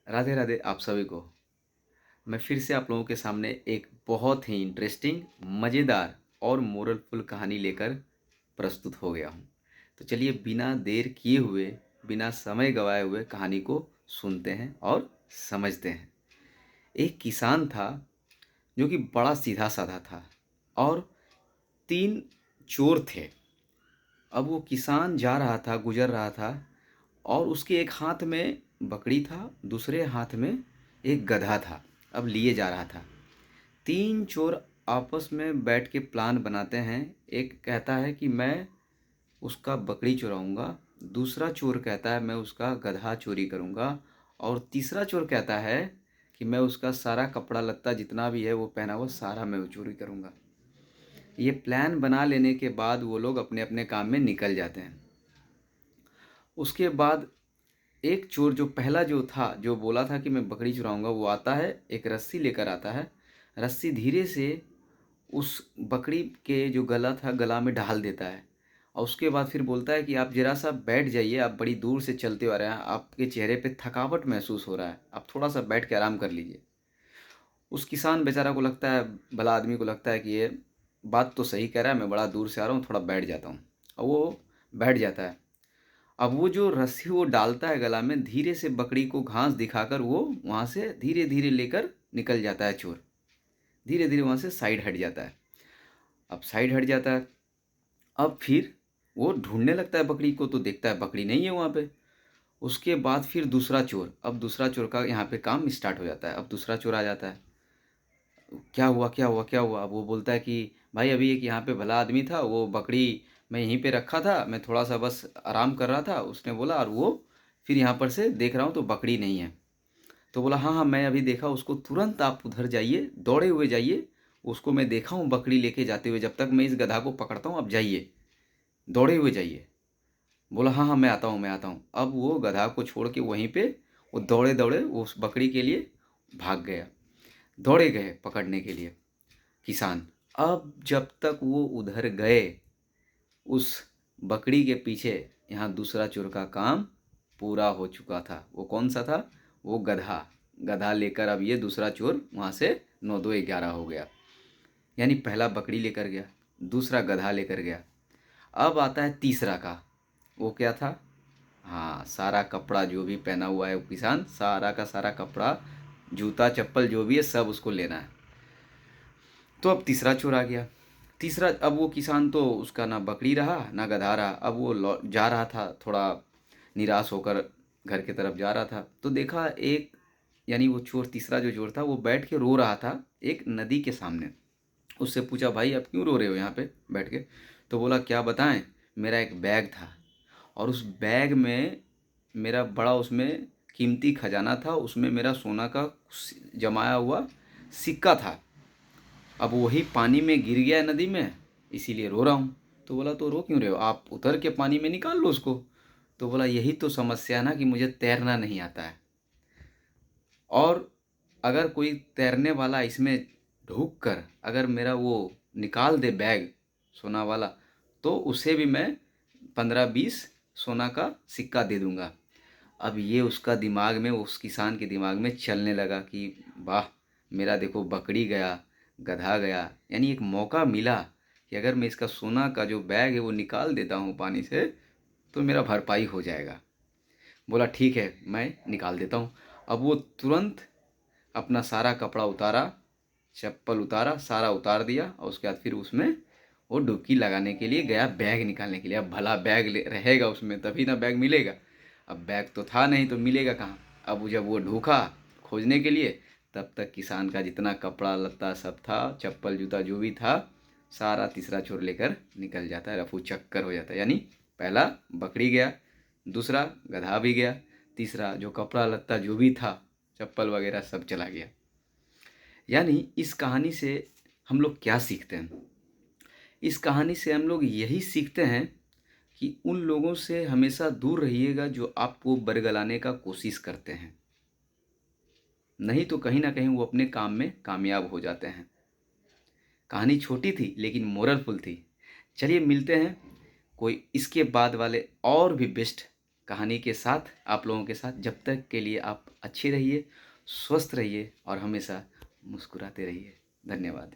राधे राधे आप सभी को। मैं फिर से आप लोगों के सामने एक बहुत ही इंटरेस्टिंग, मज़ेदार और मोरलफुल कहानी लेकर प्रस्तुत हो गया हूँ। तो चलिए बिना देर किए हुए, बिना समय गवाए हुए कहानी को सुनते हैं और समझते हैं। एक किसान था जो कि बड़ा सीधा साधा था और तीन चोर थे। अब वो किसान जा रहा था, गुजर रहा था और उसके एक हाथ में बकरी था, दूसरे हाथ में एक गधा था। अब लिए जा रहा था। तीन चोर आपस में बैठ के प्लान बनाते हैं। एक कहता है कि मैं उसका बकरी चुराऊंगा, दूसरा चोर कहता है मैं उसका गधा चोरी करूंगा और तीसरा चोर कहता है कि मैं उसका सारा कपड़ा लत्ता जितना भी है वो पहना हुआ सारा मैं वो चोरी करूंगा। ये प्लान बना लेने के बाद वो लोग अपने अपने काम में निकल जाते हैं। उसके बाद एक चोर जो पहला जो था, जो बोला था कि मैं बकरी चुराऊंगा, वो आता है, एक रस्सी लेकर आता है। रस्सी धीरे से उस बकरी के जो गला था, गला में ढाल देता है और उसके बाद फिर बोलता है कि आप जरा सा बैठ जाइए, आप बड़ी दूर से चलते आ रहे हैं, आपके चेहरे पे थकावट महसूस हो रहा है, आप थोड़ा सा बैठ के आराम कर लीजिए। उस किसान बेचारा को लगता है, भला आदमी को लगता है कि ये बात तो सही कह रहा है, मैं बड़ा दूर से आ रहा हूँ, थोड़ा बैठ जाता हूँ। और वो बैठ जाता है। अब वो जो रस्सी वो डालता है गला में, धीरे से बकरी को घास दिखाकर वो वहाँ से धीरे धीरे लेकर निकल जाता है चोर। धीरे धीरे वहाँ से साइड हट जाता है। अब साइड हट जाता है। अब फिर वो ढूंढने लगता है बकरी को, तो देखता है बकरी नहीं है वहाँ पे। उसके बाद फिर दूसरा चोर, अब दूसरा चोर का यहाँ पे काम स्टार्ट हो जाता है। अब दूसरा चोर आ जाता है। क्या हुआ क्या हुआ क्या हुआ? अब वो बोलता है कि भाई अभी एक यहाँ पे भला आदमी था, वो बकरी मैं यहीं पे रखा था, मैं थोड़ा सा बस आराम कर रहा था, उसने बोला, और वो फिर यहाँ पर से देख रहा हूँ तो बकरी नहीं है। तो बोला हाँ हाँ मैं अभी देखा उसको, तुरंत आप उधर जाइए, दौड़े हुए जाइए, उसको मैं देखा हूँ बकरी लेके जाते हुए, जब तक मैं इस गधा को पकड़ता हूँ आप जाइए, दौड़े हुए जाइए। बोला हाँ हाँ मैं आता हूँ मैं आता हूँ। अब वो गधा को छोड़ के वहीं पे वो दौड़े दौड़े वो उस बकरी के लिए भाग गया। दौड़े गए पकड़ने के लिए किसान। अब जब तक वो उधर गए, उस बकरी के पीछे यहाँ दूसरा चोर का काम पूरा हो चुका था। वो कौन सा था? वो गधा। गधा लेकर अब ये दूसरा चोर वहाँ से 9 2 11 हो गया। यानी पहला बकरी लेकर गया, दूसरा गधा लेकर गया। अब आता है तीसरा का। वो क्या था? हाँ, सारा कपड़ा जो भी पहना हुआ है वो किसान, सारा का सारा कपड़ा, जूता चप्पल जो भी है सब उसको लेना है। तो अब तीसरा चोर आ गया। तीसरा, अब वो किसान तो उसका ना बकरी रहा ना गधा रहा। अब वो जा रहा था, थोड़ा निराश होकर घर की तरफ जा रहा था, तो देखा एक, यानी वो चोर, तीसरा जो चोर था, वो बैठ के रो रहा था एक नदी के सामने। उससे पूछा भाई आप क्यों रो रहे हो यहाँ पे बैठ के? तो बोला क्या बताएं, मेरा एक बैग था और उस बैग में मेरा बड़ा, उसमें कीमती खजाना था, उसमें मेरा सोना का जमाया हुआ सिक्का था। अब वही पानी में गिर गया नदी में, इसीलिए रो रहा हूँ। तो बोला तो रो क्यों रहे हो, आप उतर के पानी में निकाल लो उसको। तो बोला यही तो समस्या है ना कि मुझे तैरना नहीं आता है, और अगर कोई तैरने वाला इसमें ढूक कर अगर मेरा वो निकाल दे बैग सोना वाला, तो उसे भी मैं 15 20 सोना का सिक्का दे दूंगा। अब ये उसका दिमाग में, उस किसान के दिमाग में चलने लगा कि वाह, मेरा देखो बकरी गया, गधा गया, यानी एक मौका मिला कि अगर मैं इसका सोना का जो बैग है वो निकाल देता हूँ पानी से, तो मेरा भरपाई हो जाएगा। बोला ठीक है मैं निकाल देता हूँ। अब वो तुरंत अपना सारा कपड़ा उतारा, चप्पल उतारा, सारा उतार दिया और उसके बाद फिर उसमें वो डुबकी लगाने के लिए गया बैग निकालने के लिए। अब भला बैग रहेगा उसमें तभी ना बैग मिलेगा। अब बैग तो था नहीं तो मिलेगा कहाँ? अब जब वो ढूंढा खोजने के लिए, तब तक किसान का जितना कपड़ा लत्ता सब था, चप्पल जूता जो भी था, सारा तीसरा चोर लेकर निकल जाता है, रफू चक्कर हो जाता है। यानी पहला बकरी गया, दूसरा गधा भी गया, तीसरा जो कपड़ा लत्ता जो भी था, चप्पल वगैरह सब चला गया। यानी इस कहानी से हम लोग क्या सीखते हैं? इस कहानी से हम लोग यही सीखते हैं कि उन लोगों से हमेशा दूर रहिएगा जो आपको बरगलाने का कोशिश करते हैं। नहीं तो कहीं ना कहीं वो अपने काम में कामयाब हो जाते हैं। कहानी छोटी थी लेकिन मोरलफुल थी। चलिए मिलते हैं कोई इसके बाद वाले और भी बेस्ट कहानी के साथ, आप लोगों के साथ। जब तक के लिए आप अच्छे रहिए, स्वस्थ रहिए और हमेशा मुस्कुराते रहिए। धन्यवाद।